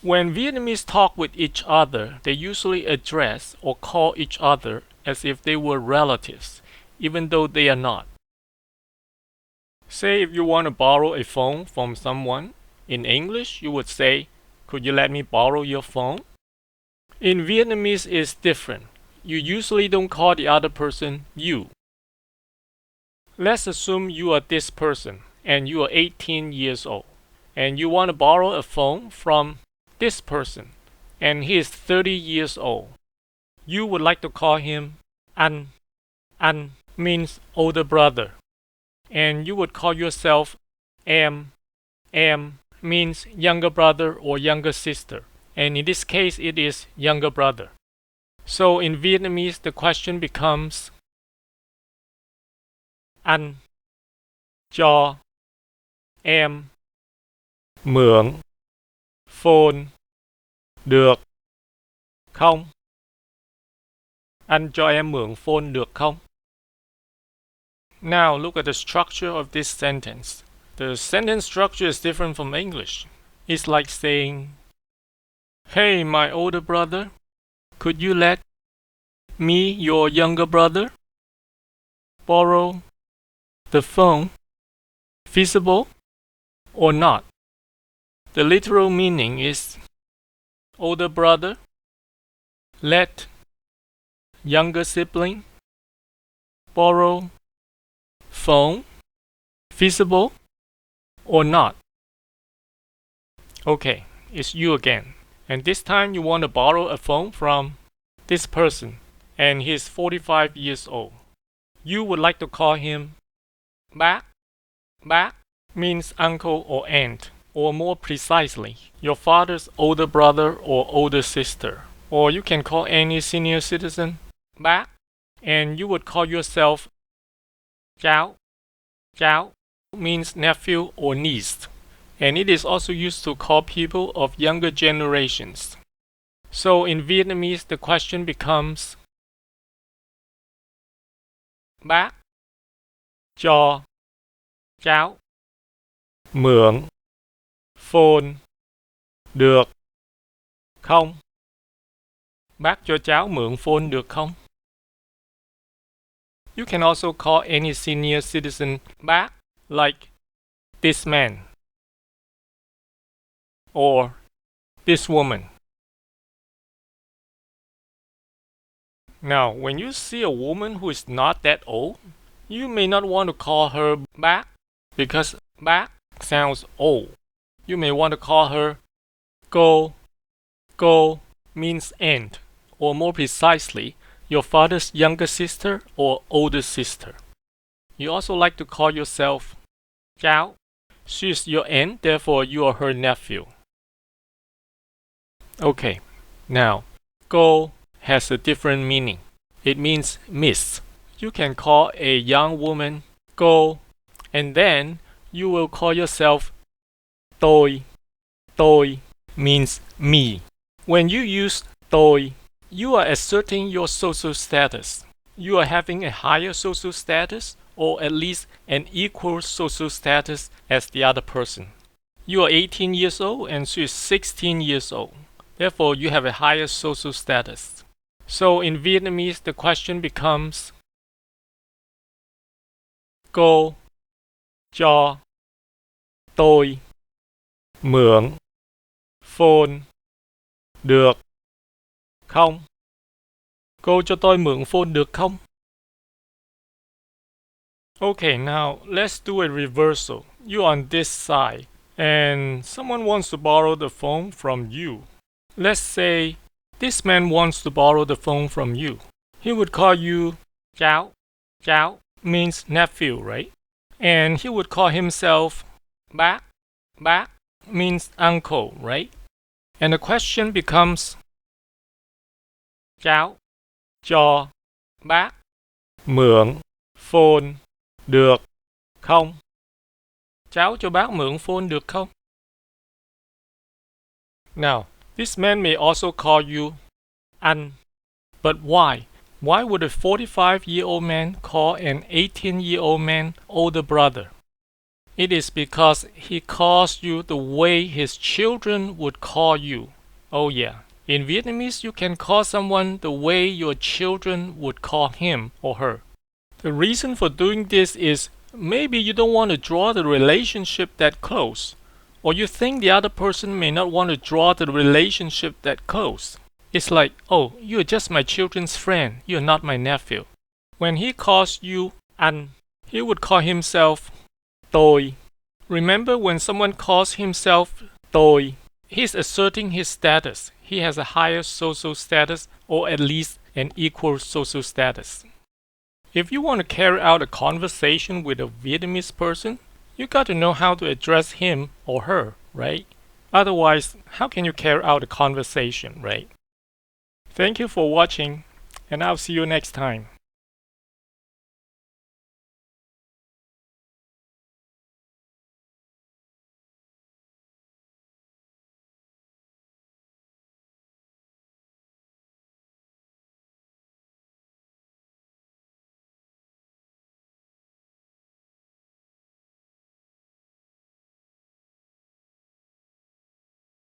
When Vietnamese talk with each other, they usually address or call each other as if they were relatives, even though they are not. Say if you want to borrow a phone from someone, in English you would say, "Could you let me borrow your phone?" In Vietnamese it's different. You usually don't call the other person you. Let's assume you are this person and you are 18 years old and you want to borrow a phone from this person and he is 30 years old. You would like to call him anh. Anh means older brother. And you would call yourself em. Em means younger brother or younger sister. And in this case it is younger brother. So in Vietnamese the question becomes anh cho em mượn phone được không? Anh cho em mượn phone được không? Now look at the structure of this sentence. The sentence structure is different from English. It's like saying, "Hey, my older brother, could you let me, your younger brother, borrow the phone? Feasible or not?" The literal meaning is, older brother, let younger sibling borrow phone, feasible or not? Okay, it's you again. And this time you want to borrow a phone from this person and he's 45 years old. You would like to call him bác. Bác means uncle or aunt, or more precisely, your father's older brother or older sister. Or you can call any senior citizen bác, and you would call yourself cháu. Cháu means nephew or niece, and it is also used to call people of younger generations. So in Vietnamese the question becomes, bác cho cháu mượn phone được không? Bác cho cháu mượn phone được không? You can also call any senior citizen bác, like this man or this woman. Now, when you see a woman who is not that old, you may not want to call her bác because bác sounds old. You may want to call her cô. Cô means aunt, or more precisely, your father's younger sister or older sister. You also like to call yourself cháu. She is your aunt, therefore you are her nephew. Okay, now, cô has a different meaning. It means miss. You can call a young woman cô, and then you will call yourself tôi. Tôi means me. When you use tôi, you are asserting your social status. You are having a higher social status, or at least an equal social status as the other person. You are 18 years old and she is 16 years old. Therefore, you have a higher social status. So in Vietnamese, the question becomes, cô cho tôi mượn phone được không? Cô cho tôi mượn phone được không? Okay, now let's do a reversal. You're on this side and someone wants to borrow the phone from you. Let's say this man wants to borrow the phone from you. He would call you cháu. Cháu means nephew, right? And he would call himself bác. Bác means uncle, right? And the question becomes, cháu cho bác mượn phone được không? Cháu cho bác mượn phone được không? Now, this man may also call you anh. But why? Why would a 45-year-old man call an 18-year-old man older brother? It is because he calls you the way his children would call you. Oh yeah. In Vietnamese, you can call someone the way your children would call him or her. The reason for doing this is maybe you don't want to draw the relationship that close, or you think the other person may not want to draw the relationship that close. It's like, oh, you're just my children's friend, you're not my nephew. When he calls you anh, he would call himself tôi. Remember when someone calls himself tôi, he's asserting his status. He has a higher social status, or at least an equal social status. If you want to carry out a conversation with a Vietnamese person, you got to know how to address him or her, right? Otherwise, how can you carry out a conversation, right? Thank you for watching, and I'll see you next time.